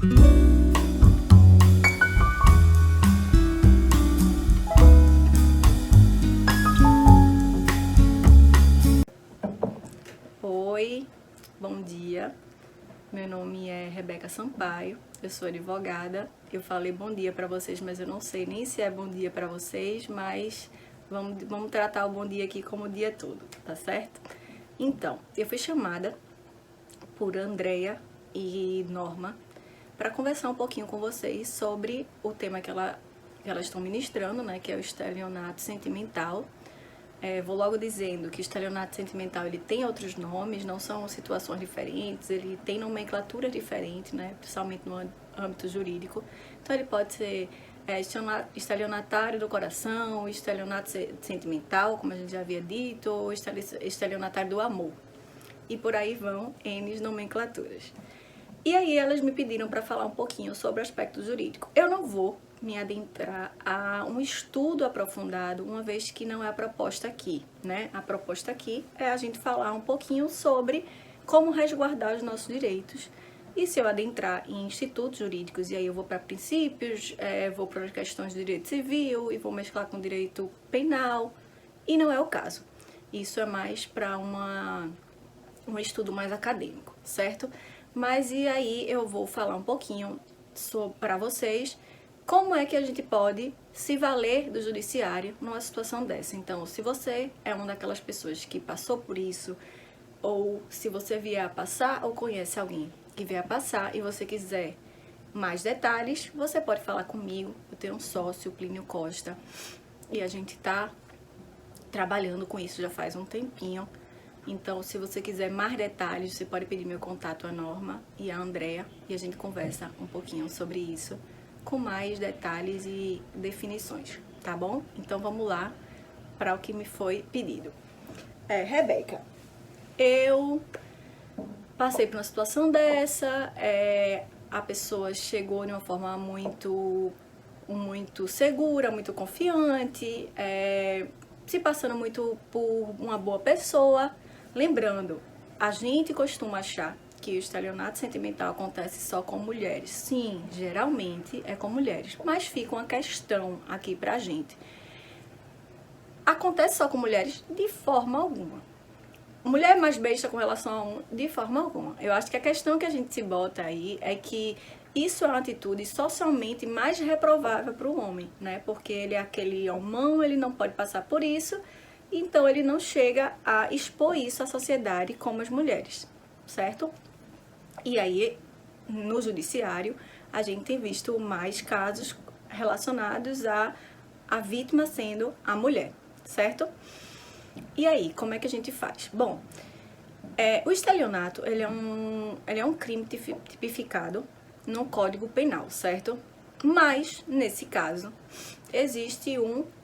Oi, bom dia. Meu nome é Rebeca Sampaio, eu sou advogada. Eu falei bom dia para vocês, mas eu não sei nem se é bom dia para vocês, mas vamos tratar o bom dia aqui como o dia todo, tá certo? Então, eu fui chamada por Andrea e Norma para conversar um pouquinho com vocês sobre o tema que elas estão ministrando, né, que é o estelionato sentimental. Vou logo dizendo que o estelionato sentimental ele tem outros nomes, não são situações diferentes, ele tem nomenclatura diferente, né, principalmente no âmbito jurídico. Então ele pode ser estelionatário do coração, estelionato sentimental, como a gente já havia dito, ou estelionatário do amor. E por aí vão N nomenclaturas. E aí elas me pediram para falar um pouquinho sobre o aspecto jurídico. Eu não vou me adentrar a um estudo aprofundado, uma vez que não é a proposta aqui, né? A proposta aqui é a gente falar um pouquinho sobre como resguardar os nossos direitos. E se eu adentrar em institutos jurídicos, e aí eu vou para princípios, vou para as questões de direito civil e vou mesclar com direito penal, e não é o caso. Isso é mais para um estudo mais acadêmico, certo? Mas e aí eu vou falar um pouquinho para vocês como é que a gente pode se valer do judiciário numa situação dessa. Então, se você é uma daquelas pessoas que passou por isso, ou se você vier a passar, ou conhece alguém que vier a passar e você quiser mais detalhes, você pode falar comigo. Eu tenho um sócio, Plínio Costa, e a gente tá trabalhando com isso já faz um tempinho. Então, se você quiser mais detalhes, você pode pedir meu contato à Norma e à Andrea, e a gente conversa um pouquinho sobre isso, com mais detalhes e definições, tá bom? Então, vamos lá para o que me foi pedido. Rebeca, eu passei por uma situação dessa, a pessoa chegou de uma forma muito segura, muito confiante, se passando muito por uma boa pessoa. Lembrando, a gente costuma achar que o estelionato sentimental acontece só com mulheres. Sim, geralmente é com mulheres, mas fica uma questão aqui pra gente. Acontece só com mulheres? De forma alguma. Mulher é mais besta com relação a de forma alguma. Eu acho que a questão que a gente se bota aí é que isso é uma atitude socialmente mais reprovável para o homem, né? Porque ele é aquele homão, ele não pode passar por isso, então ele não chega a expor isso à sociedade como as mulheres, certo? E aí, no judiciário, a gente tem visto mais casos relacionados a vítima sendo a mulher, certo? E aí, como é que a gente faz? Bom, o estelionato, ele é um crime tipificado no Código Penal, certo? Mas, nesse caso, existe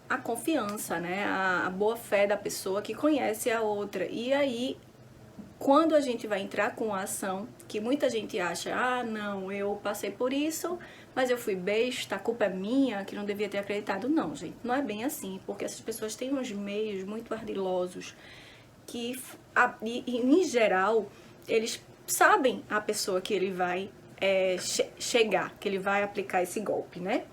a confiança, né? A boa-fé da pessoa que conhece a outra. E aí, quando a gente vai entrar com a ação, que muita gente acha, não, eu passei por isso, mas eu fui besta, a culpa é minha, que não devia ter acreditado. Não, gente, não é bem assim, porque essas pessoas têm uns meios muito ardilosos que, em geral, eles sabem a pessoa que ele vai chegar, que ele vai aplicar esse golpe, né?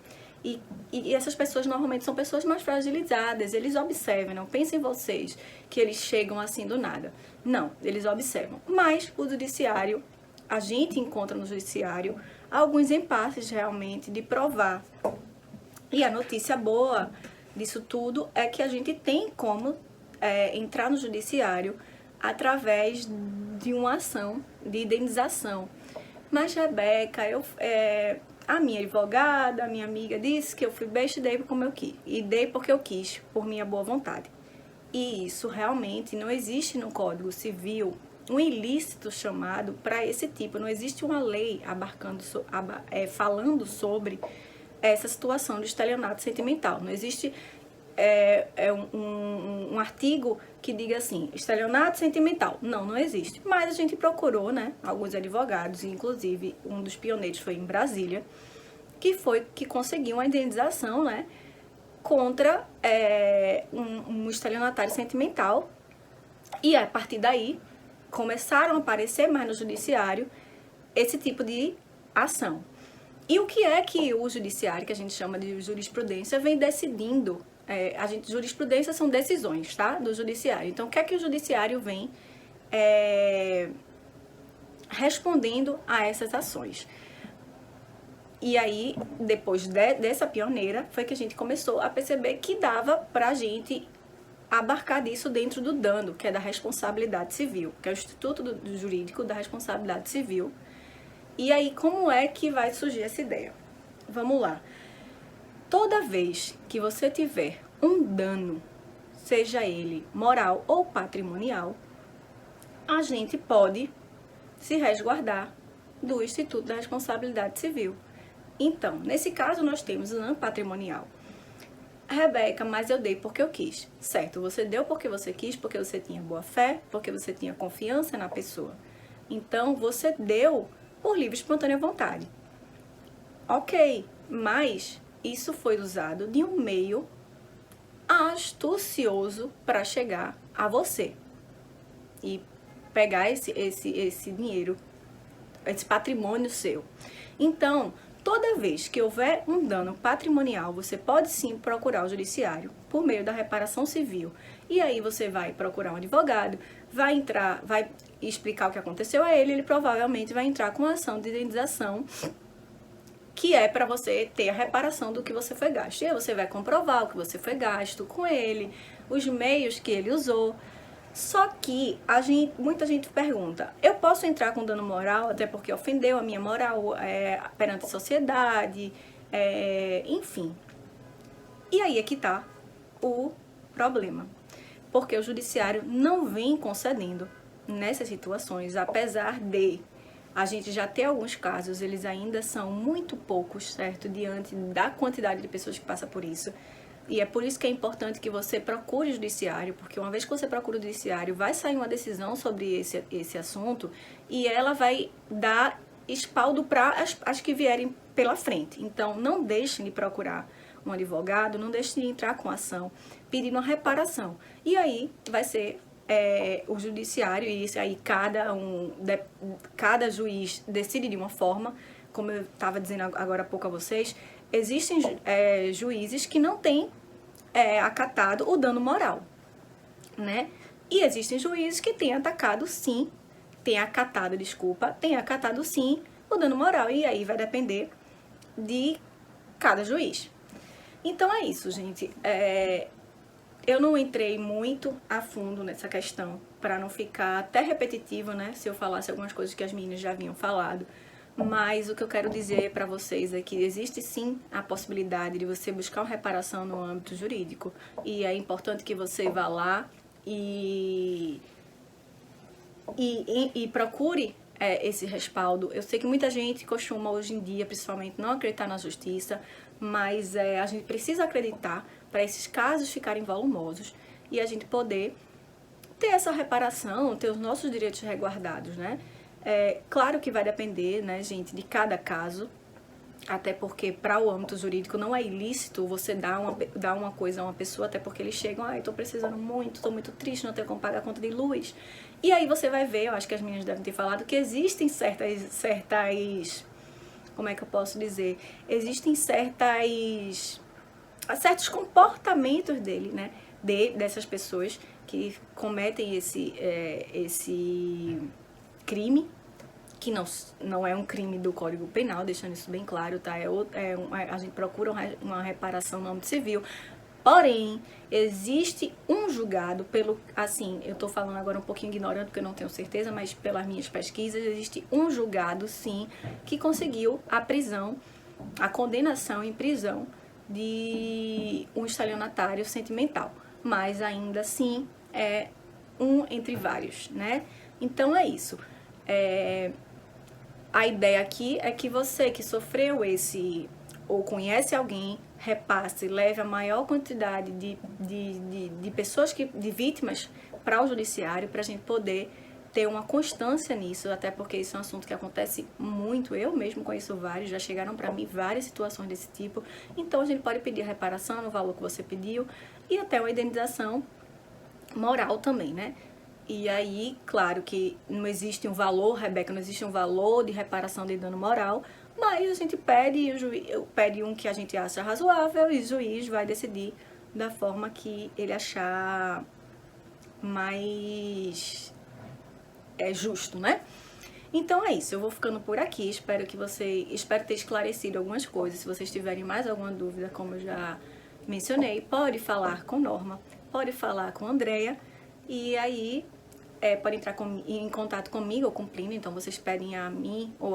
E essas pessoas normalmente são pessoas mais fragilizadas, eles observam, não pensem vocês que eles chegam assim do nada. Não, eles observam. Mas o judiciário, a gente encontra no judiciário alguns impasses realmente de provar. E a notícia boa disso tudo é que a gente tem como entrar no judiciário através de uma ação de indenização. Mas, Rebeca, a minha advogada, a minha amiga disse que eu fui besta e dei como eu quis. E dei porque eu quis, por minha boa vontade. E isso realmente não existe no Código Civil um ilícito chamado para esse tipo. Não existe uma lei falando sobre essa situação de estelionato sentimental. Não existe um artigo que diga assim, estelionato sentimental. Não existe. Mas a gente procurou, né, alguns advogados, inclusive um dos pioneiros foi em Brasília, que conseguiu uma indenização, né, contra um estelionatário sentimental. E a partir daí começaram a aparecer mais no judiciário esse tipo de ação. E o que é que o judiciário, que a gente chama de jurisprudência, vem decidindo? Jurisprudência são decisões, tá? Do judiciário. Então, o que é que o judiciário vem respondendo a essas ações? E aí, depois dessa pioneira, foi que a gente começou a perceber que dava pra gente abarcar disso dentro do DANDO, que é da responsabilidade civil, que é o Instituto Jurídico da Responsabilidade Civil. E aí, como é que vai surgir essa ideia? Vamos lá. Toda vez que você tiver um dano, seja ele moral ou patrimonial, a gente pode se resguardar do Instituto da Responsabilidade Civil. Então, nesse caso, nós temos o dano patrimonial. Rebeca, mas eu dei porque eu quis. Certo, você deu porque você quis, porque você tinha boa fé, porque você tinha confiança na pessoa. Então, você deu por livre e espontânea vontade. Ok, mas isso foi usado de um meio astucioso para chegar a você e pegar esse dinheiro, esse patrimônio seu. Então, toda vez que houver um dano patrimonial, você pode sim procurar o judiciário por meio da reparação civil. E aí você vai procurar um advogado, vai explicar o que aconteceu a ele provavelmente vai entrar com uma ação de indenização, que é para você ter a reparação do que você foi gasto. E aí você vai comprovar o que você foi gasto com ele, os meios que ele usou. Só que muita gente pergunta, eu posso entrar com dano moral, até porque ofendeu a minha moral perante a sociedade, enfim. E aí é que tá o problema. Porque o judiciário não vem concedendo nessas situações, apesar de a gente já ter alguns casos, eles ainda são muito poucos, certo? Diante da quantidade de pessoas que passam por isso. E é por isso que é importante que você procure o judiciário, porque uma vez que você procura o judiciário, vai sair uma decisão sobre esse assunto e ela vai dar espaldo para as que vierem pela frente. Então, não deixem de procurar um advogado, não deixem de entrar com ação, pedindo uma reparação. E aí vai ser o judiciário, e isso aí cada juiz decide de uma forma, como eu estava dizendo agora há pouco a vocês. Existem juízes que não têm acatado o dano moral, né? E existem juízes que têm acatado sim o dano moral. E aí vai depender de cada juiz. Então é isso, gente. Eu não entrei muito a fundo nessa questão, para não ficar até repetitivo, né? Se eu falasse algumas coisas que as meninas já haviam falado. Mas o que eu quero dizer para vocês é que existe sim a possibilidade de você buscar uma reparação no âmbito jurídico. E é importante que você vá lá e procure esse respaldo. Eu sei que muita gente costuma hoje em dia, principalmente, não acreditar na justiça, mas a gente precisa acreditar para esses casos ficarem volumosos e a gente poder ter essa reparação, ter os nossos direitos resguardados, né? Claro que vai depender, né, gente, de cada caso, até porque para o âmbito jurídico não é ilícito você dar uma coisa a uma pessoa, até porque eles chegam, tô precisando muito, tô muito triste, não tenho como pagar a conta de luz. E aí você vai ver, eu acho que as meninas devem ter falado, que existem certas como é que eu posso dizer? Existem certos comportamentos dele, né, dessas pessoas que cometem esse crime, que não é um crime do Código Penal, deixando isso bem claro, tá? A gente procura uma reparação no âmbito civil. Porém, existe um julgado eu tô falando agora um pouquinho ignorante, porque eu não tenho certeza, mas pelas minhas pesquisas, existe um julgado, sim, que conseguiu a condenação em prisão de um estelionatário sentimental. Mas ainda assim, é um entre vários, né? Então é isso. A ideia aqui é que você que sofreu ou conhece alguém, repasse, leve a maior quantidade de pessoas, de vítimas para o judiciário, para a gente poder ter uma constância nisso, até porque isso é um assunto que acontece muito. Eu mesmo conheço vários, já chegaram para mim várias situações desse tipo. Então a gente pode pedir reparação no valor que você pediu e até uma indenização moral também, né? E aí, claro que não existe um valor, Rebeca, não existe um valor de reparação de dano moral, mas a gente pede, e o juiz pede um que a gente acha razoável e o juiz vai decidir da forma que ele achar mais justo, né? Então é isso, eu vou ficando por aqui, espero ter esclarecido algumas coisas. Se vocês tiverem mais alguma dúvida, como eu já mencionei, pode falar com Norma, pode falar com Andrea, e aí pode entrar em contato comigo ou com Plínio, então vocês pedem a mim ou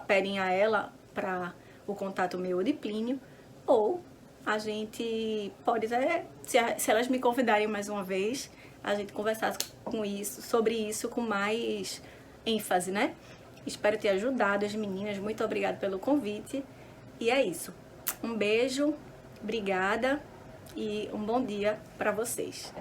pedem a ela para o contato meu ou de Plínio, ou a gente pode até, se elas me convidarem mais uma vez, a gente conversar sobre isso com mais ênfase, né? Espero ter ajudado as meninas, muito obrigada pelo convite. E é isso. Um beijo, obrigada e um bom dia para vocês.